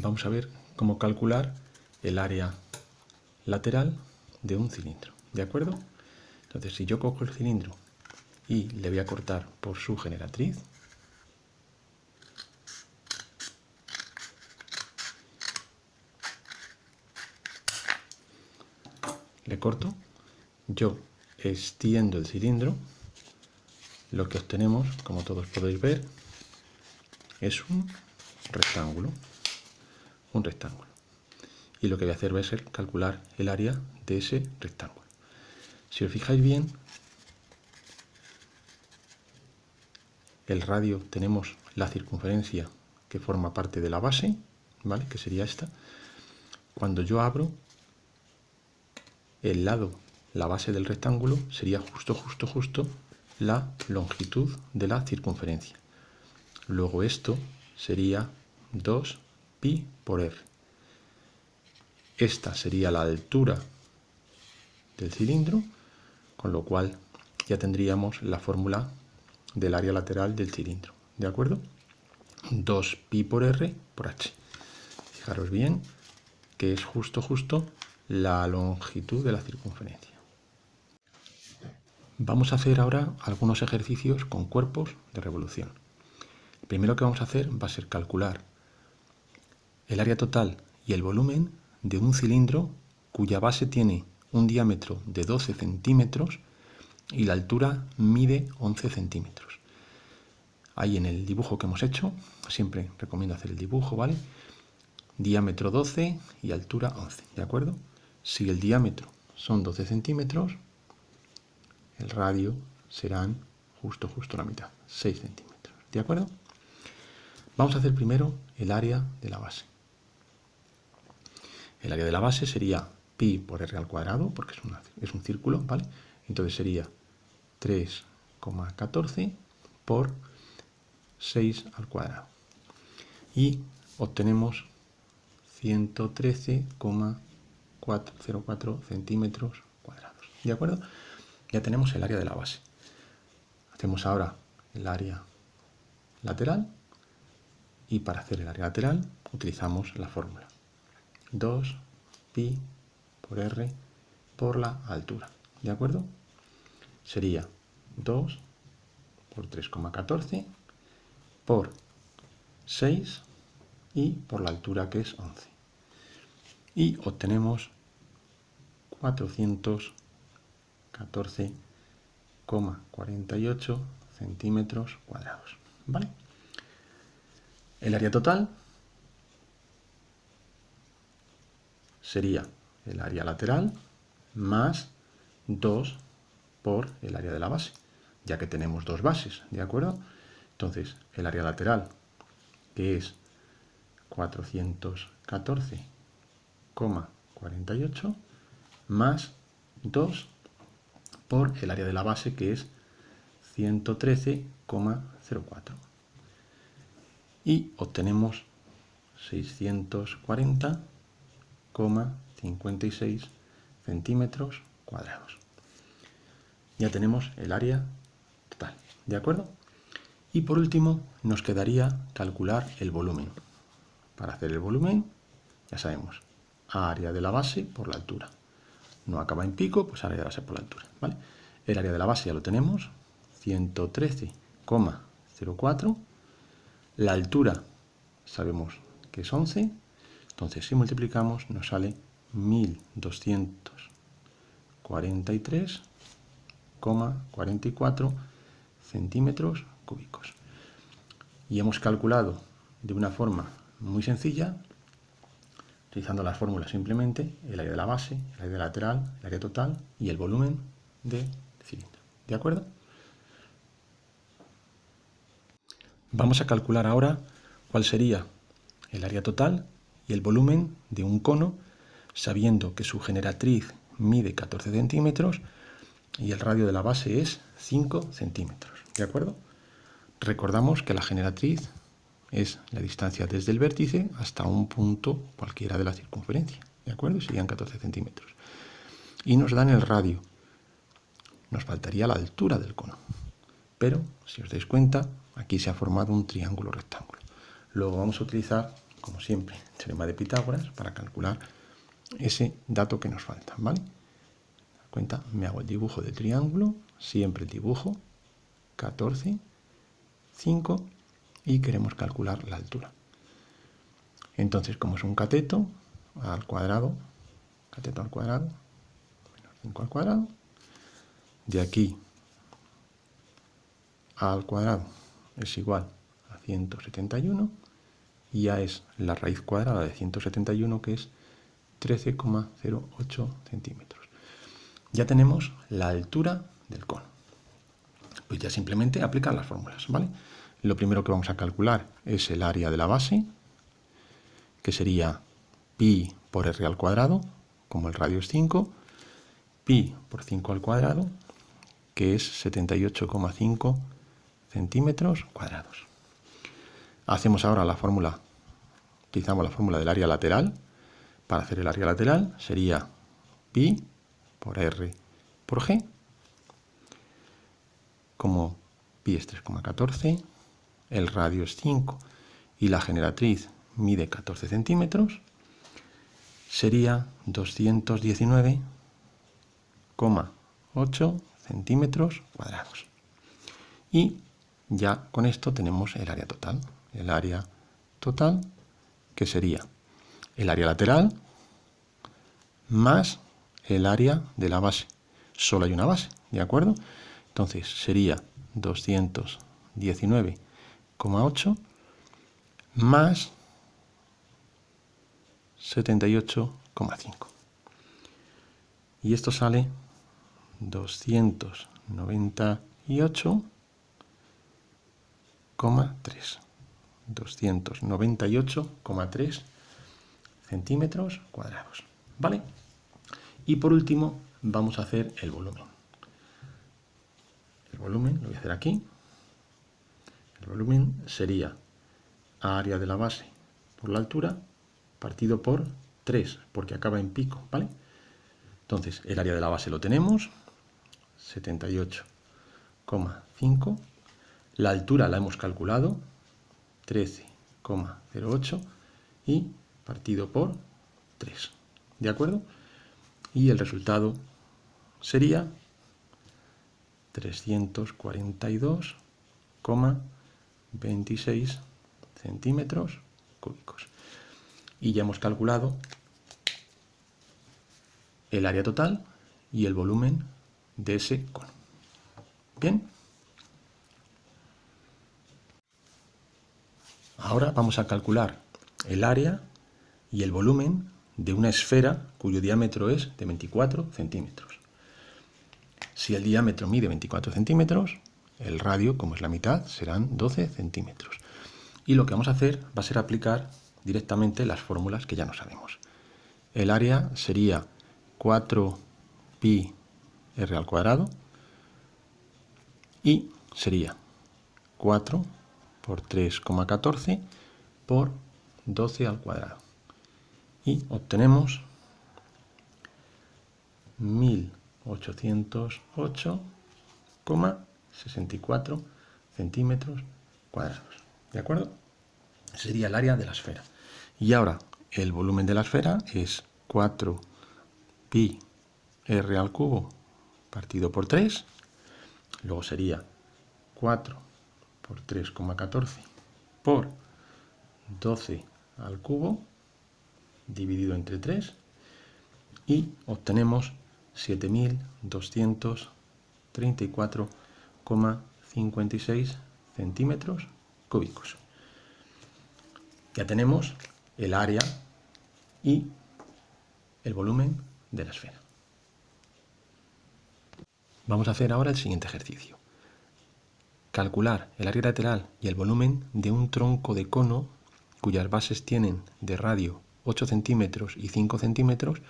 vamos a ver cómo calcular el área lateral de un cilindro, ¿de acuerdo? Entonces, si yo cojo el cilindro y le voy a cortar por su generatriz, le corto, yo extiendo el cilindro, lo que obtenemos, como todos podéis ver, es un rectángulo. Y lo que voy a hacer va a ser calcular el área de ese rectángulo. Si os fijáis bien, el radio tenemos la circunferencia que forma parte de la base, ¿vale? Que sería esta. Cuando yo abro el lado, la base del rectángulo, sería justo la longitud de la circunferencia. Luego esto sería 2pi por r. Esta sería la altura del cilindro, con lo cual ya tendríamos la fórmula del área lateral del cilindro, ¿de acuerdo? 2pi por r por h. Fijaros bien que es justo la longitud de la circunferencia. Vamos a hacer ahora algunos ejercicios con cuerpos de revolución. El primero que vamos a hacer va a ser calcular el área total y el volumen de un cilindro cuya base tiene un diámetro de 12 centímetros y la altura mide 11 centímetros. Ahí en el dibujo que hemos hecho, siempre recomiendo hacer el dibujo, ¿vale? Diámetro 12 y altura 11, ¿de acuerdo? Si el diámetro son 12 centímetros, el radio serán justo la mitad, 6 centímetros, ¿de acuerdo? Vamos a hacer primero el área de la base. El área de la base sería pi por r al cuadrado, porque es un círculo, ¿vale? Entonces sería 3,14 por 6 al cuadrado. Y obtenemos 113,404 centímetros cuadrados. ¿De acuerdo? Ya tenemos el área de la base. Hacemos ahora el área lateral. Y para hacer el área lateral utilizamos la fórmula 2pi por r por la altura. ¿De acuerdo? Sería 2 por 3,14 por 6 y por la altura que es 11. Y obtenemos 414,48 centímetros cuadrados. ¿Vale? El área total sería el área lateral más 2 por el área de la base, ya que tenemos dos bases, ¿de acuerdo? Entonces, el área lateral, que es 414,48, más 2 por el área de la base, que es 113,04. Y obtenemos 640,56 centímetros cuadrados. Ya tenemos el área total, ¿de acuerdo? Y por último nos quedaría calcular el volumen. Para hacer el volumen, ya sabemos, área de la base por la altura. No acaba en pico, pues área de la base por la altura, ¿vale? El área de la base ya lo tenemos, 113,04. La altura sabemos que es 11, entonces si multiplicamos nos sale 1243,44 centímetros cúbicos. Y hemos calculado de una forma muy sencilla, utilizando las fórmulas simplemente, el área de la base, el área lateral, el área total y el volumen del cilindro. ¿De acuerdo? Vamos a calcular ahora cuál sería el área total y el volumen de un cono, sabiendo que su generatriz mide 14 centímetros y el radio de la base es 5 centímetros. ¿De acuerdo? Recordamos que la generatriz es la distancia desde el vértice hasta un punto cualquiera de la circunferencia. ¿De acuerdo? Serían 14 centímetros. Y nos dan el radio. Nos faltaría la altura del cono. Pero, si os dais cuenta, aquí se ha formado un triángulo rectángulo. Luego vamos a utilizar como siempre, teorema de Pitágoras para calcular ese dato que nos falta, ¿vale? Cuenta, me hago el dibujo del triángulo, siempre el dibujo, 14, 5, y queremos calcular la altura. Entonces, como es un cateto al cuadrado, menos 5 al cuadrado, de aquí al cuadrado es igual a 171, y ya es la raíz cuadrada de 171, que es 13,08 centímetros. Ya tenemos la altura del cono. Pues ya simplemente aplicar las fórmulas, ¿vale? Lo primero que vamos a calcular es el área de la base, que sería pi por r al cuadrado, como el radio es 5, pi por 5 al cuadrado, que es 78,5 centímetros cuadrados. Hacemos ahora la fórmula, utilizamos la fórmula del área lateral. Para hacer el área lateral sería pi por r por g, como pi es 3,14, el radio es 5 y la generatriz mide 14 centímetros, sería 219,8 centímetros cuadrados. Y ya con esto tenemos el área total. El área total, que sería el área lateral más el área de la base. Solo hay una base, ¿de acuerdo? Entonces sería 219,8 más 78,5. Y esto sale 298,3. 298,3 centímetros cuadrados, ¿vale? Y por último vamos a hacer el volumen. El volumen lo voy a hacer aquí. El volumen sería área de la base por la altura partido por 3, porque acaba en pico, ¿vale? Entonces, el área de la base lo tenemos, 78,5. La altura la hemos calculado, 13,08, y partido por 3, ¿de acuerdo? Y el resultado sería 342,26 centímetros cúbicos. Y ya hemos calculado el área total y el volumen de ese cono. Bien. Ahora vamos a calcular el área y el volumen de una esfera cuyo diámetro es de 24 centímetros. Si el diámetro mide 24 centímetros, el radio, como es la mitad, serán 12 centímetros. Y lo que vamos a hacer va a ser aplicar directamente las fórmulas que ya no sabemos. El área sería 4pi r al cuadrado y sería 4 por 3,14 por 12 al cuadrado. Y obtenemos 1808,64 centímetros cuadrados. ¿De acuerdo? Sería el área de la esfera. Y ahora el volumen de la esfera es 4pi r al cubo partido por 3. Luego sería 4 por 3,14 por 12 al cubo dividido entre 3. Y obtenemos 7234,56 centímetros cúbicos. Ya tenemos el área y el volumen de la esfera. Vamos a hacer ahora el siguiente ejercicio. Calcular el área lateral y el volumen de un tronco de cono cuyas bases tienen de radio 8 centímetros y 5 centímetros,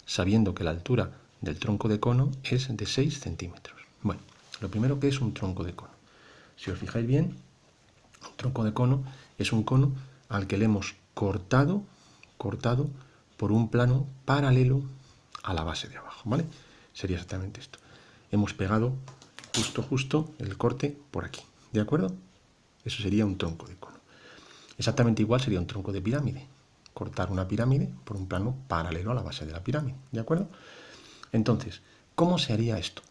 sabiendo que la altura del tronco de cono es de 6 centímetros. Bueno, lo primero, que es un tronco de cono. Si os fijáis bien, un tronco de cono es un cono al que le hemos cortado por un plano paralelo a la base de abajo, ¿vale? Sería exactamente esto. Hemos pegado justo el corte por aquí, ¿de acuerdo? Eso sería un tronco de cono. Exactamente igual sería un tronco de pirámide. Cortar una pirámide por un plano paralelo a la base de la pirámide, ¿de acuerdo? Entonces, ¿cómo se haría esto?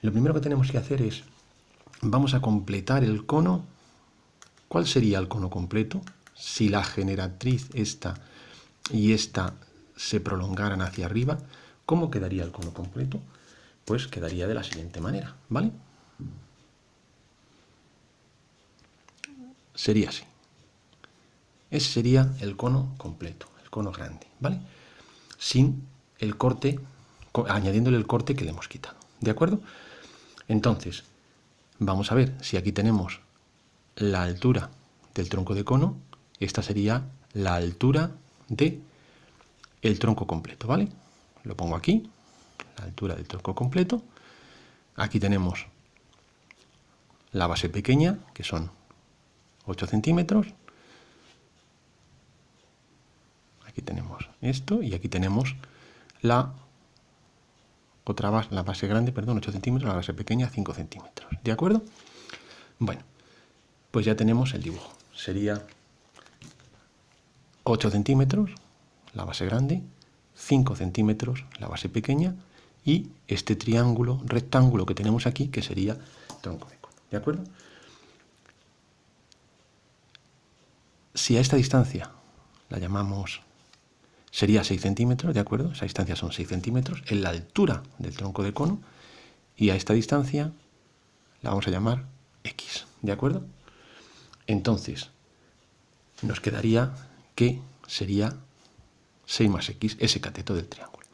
Lo primero que tenemos que hacer es, vamos a completar el cono. ¿Cuál sería el cono completo? Si la generatriz esta y esta se prolongaran hacia arriba, ¿cómo quedaría el cono completo? Pues quedaría de la siguiente manera, ¿vale? Sería así. Ese sería el cono completo, el cono grande, ¿vale? Sin el corte, añadiéndole el corte que le hemos quitado, ¿de acuerdo? Entonces, vamos a ver si aquí tenemos la altura del tronco de cono. Esta sería la altura de el tronco completo, ¿vale? Lo pongo aquí, la altura del tronco completo. Aquí tenemos la base pequeña, que son 8 centímetros. Aquí tenemos esto y aquí tenemos la otra base, la base grande, perdón, 8 centímetros, la base pequeña 5 centímetros. ¿De acuerdo? Bueno, pues ya tenemos el dibujo. Sería 8 centímetros la base grande, 5 centímetros la base pequeña y este triángulo, rectángulo que tenemos aquí, que sería tronco de cono. ¿De acuerdo? Si a esta distancia la llamamos, sería 6 centímetros, ¿de acuerdo? Esa distancia son 6 centímetros en la altura del tronco de cono, y a esta distancia la vamos a llamar X, ¿de acuerdo? Entonces, nos quedaría que sería 6 más X, ese cateto del triángulo.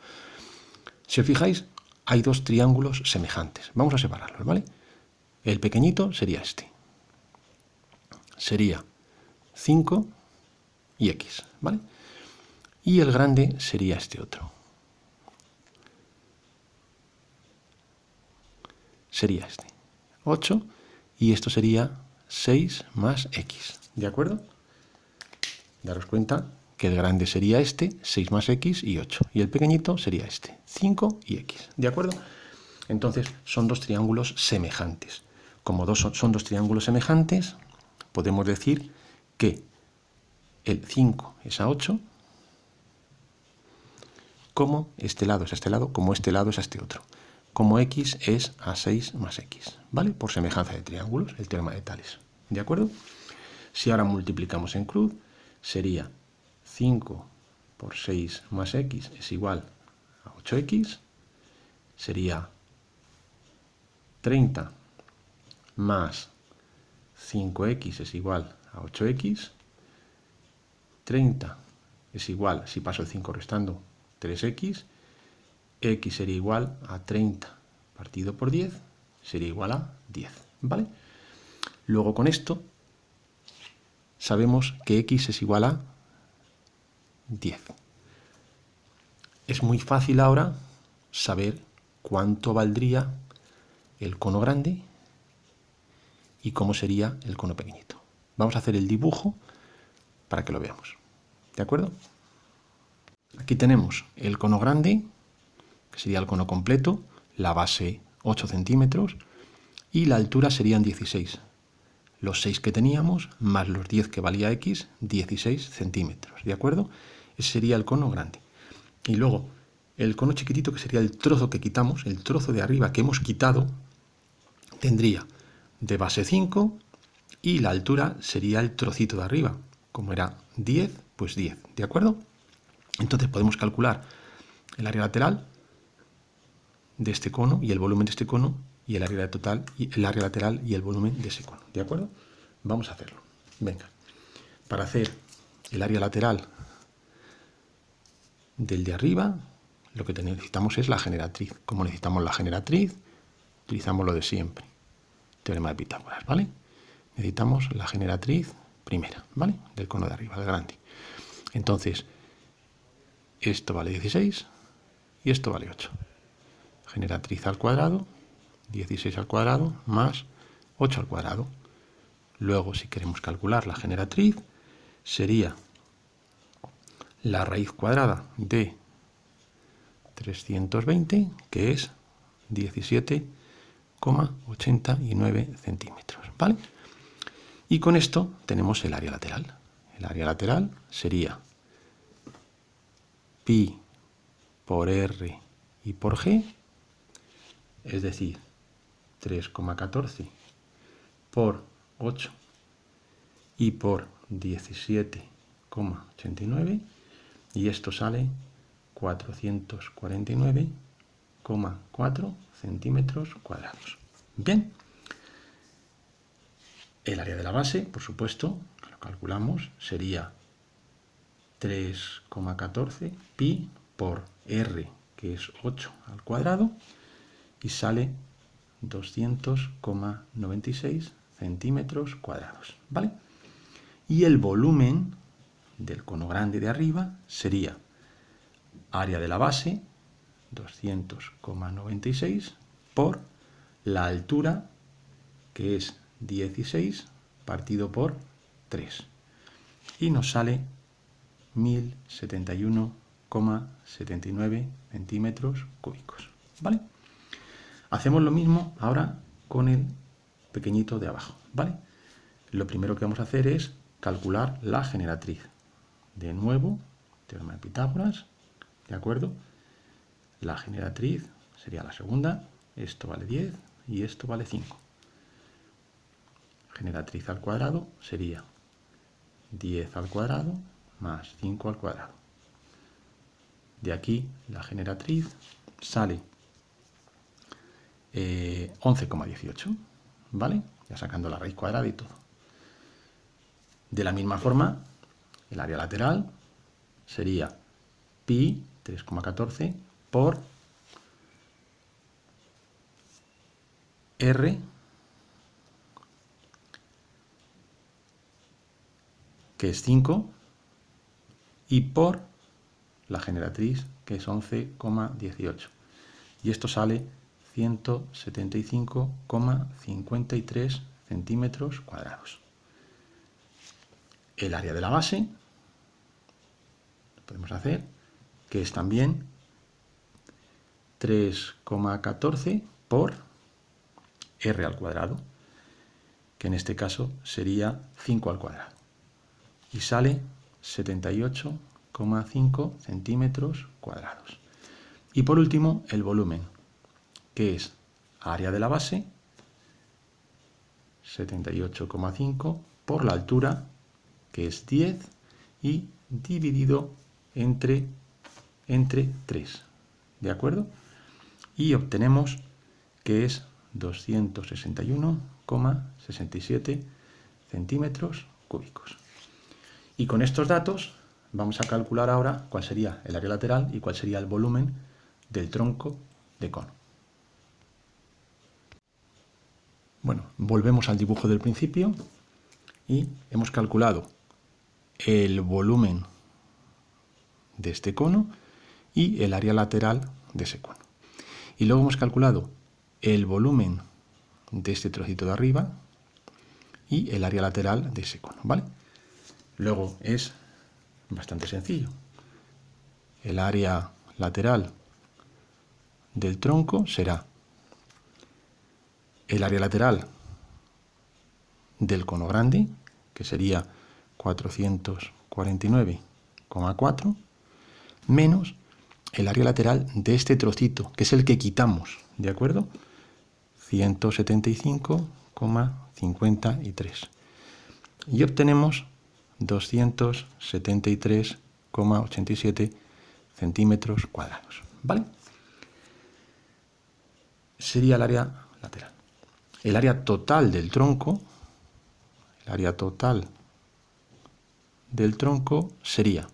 Si os fijáis, hay dos triángulos semejantes. Vamos a separarlos, ¿vale? El pequeñito sería este. Sería 5 y X, ¿vale? Y el grande sería este otro. Sería este. 8 y esto sería 6 más X, ¿de acuerdo? Daros cuenta que el grande sería este, 6 más X y 8. Y el pequeñito sería este, 5 y X, ¿de acuerdo? Entonces son dos triángulos semejantes. Como son dos triángulos semejantes, podemos decir que el 5 es a 8, como este lado es a este lado, como este lado es a este otro. Como X es a 6 más X, ¿vale? Por semejanza de triángulos, el teorema de Tales, ¿de acuerdo? Si ahora multiplicamos en cruz, sería 5 por 6 más X es igual a 8X, sería 30 más 5X es igual a 8X, 30 es igual, si paso el 5 restando, 3X, X sería igual a 30 partido por 10, sería igual a 10, ¿vale? Luego con esto sabemos que X es igual a 10. Es muy fácil ahora saber cuánto valdría el cono grande y cómo sería el cono pequeñito. Vamos a hacer el dibujo para que lo veamos, ¿de acuerdo? Aquí tenemos el cono grande, que sería el cono completo, la base 8 centímetros y la altura serían 16. Los 6 que teníamos más los 10 que valía X, 16 centímetros, ¿de acuerdo? Ese sería el cono grande. Y luego el cono chiquitito, que sería el trozo que quitamos, el trozo de arriba que hemos quitado, tendría de base 5 y la altura sería el trocito de arriba. Como era 10, pues 10, ¿de acuerdo? Entonces podemos calcular el área lateral de este cono y el volumen de este cono y el área total y el área lateral y el volumen de ese cono, ¿de acuerdo? Vamos a hacerlo. Venga, para hacer el área lateral del de arriba, lo que necesitamos es la generatriz. Como necesitamos la generatriz, utilizamos lo de siempre, teorema de Pitágoras, ¿vale? Necesitamos la generatriz primera, ¿vale? Del cono de arriba, del grande. Entonces, esto vale 16 y esto vale 8. Generatriz al cuadrado, 16 al cuadrado, más 8 al cuadrado. Luego, si queremos calcular la generatriz, sería la raíz cuadrada de 320, que es 17,89 centímetros, ¿vale? Y con esto tenemos el área lateral. el área lateral sería pi por r y por g, es decir, 3,14 por 8 y por 17,89, y esto sale 449,4 centímetros cuadrados. Bien, el área de la base, por supuesto, lo calculamos, sería 3,14 pi por r, que es 8 al cuadrado, y sale 200,96 centímetros cuadrados, ¿vale? Y el volumen del cono grande de arriba sería área de la base, 200,96, por la altura, que es 16, partido por 3. Y nos sale 1071,79 centímetros cúbicos, ¿vale? Hacemos lo mismo ahora con el pequeñito de abajo, ¿vale? Lo primero que vamos a hacer es calcular la generatriz. De nuevo, teorema de Pitágoras, ¿de acuerdo? La generatriz sería la segunda, esto vale 10 y esto vale 5. Generatriz al cuadrado sería 10 al cuadrado más 5 al cuadrado. De aquí la generatriz sale 11,18, ¿vale? Ya sacando la raíz cuadrada y todo. De la misma forma, el área lateral sería pi 3,14 por r, que es 5, y por la generatriz, que es 11,18. Y esto sale 175,53 centímetros cuadrados. El área de la base, podemos hacer, que es también 3,14 por r al cuadrado, que en este caso sería 5 al cuadrado. Y sale 78,5 centímetros cuadrados. Y por último, el volumen, que es área de la base, 78,5 por la altura, que es 10, y dividido entre 3, ¿de acuerdo? Y obtenemos que es 261,67 centímetros cúbicos. Y con estos datos vamos a calcular ahora cuál sería el área lateral y cuál sería el volumen del tronco de cono. Bueno, volvemos al dibujo del principio y hemos calculado el volumen de este cono y el área lateral de ese cono. Y luego hemos calculado el volumen de este trocito de arriba y el área lateral de ese cono, ¿vale? Luego es bastante sencillo. El área lateral del tronco será el área lateral del cono grande, que sería 449,4, menos el área lateral de este trocito, que es el que quitamos, ¿de acuerdo? 175,53. Y obtenemos 273,87 centímetros cuadrados, ¿vale? Sería el área lateral. El área total del tronco, sería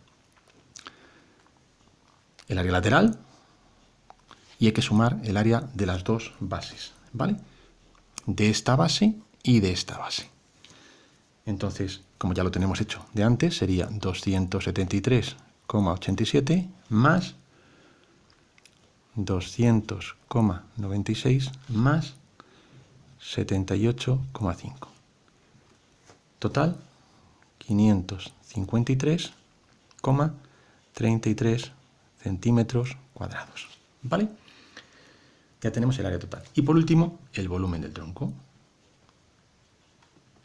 el área lateral y hay que sumar el área de las dos bases, ¿vale? De esta base y de esta base. Entonces, como ya lo tenemos hecho de antes, sería 273,87 más 200,96 más 78,5. Total, 553,33 centímetros cuadrados, ¿vale? Ya tenemos el área total. Y por último, el volumen del tronco.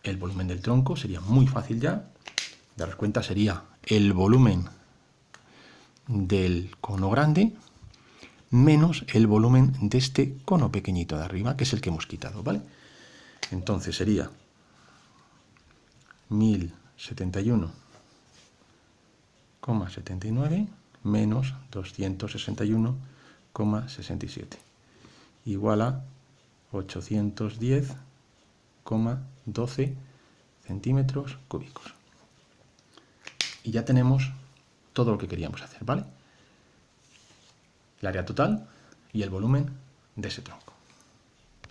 El volumen del tronco sería muy fácil ya. daros cuenta, sería el volumen del cono grande menos el volumen de este cono pequeñito de arriba, que es el que hemos quitado, ¿vale? Entonces sería 1071,79 menos 261,67 igual a 810,12 centímetros cúbicos. Y ya tenemos todo lo que queríamos hacer, ¿vale? El área total y el volumen de ese tronco.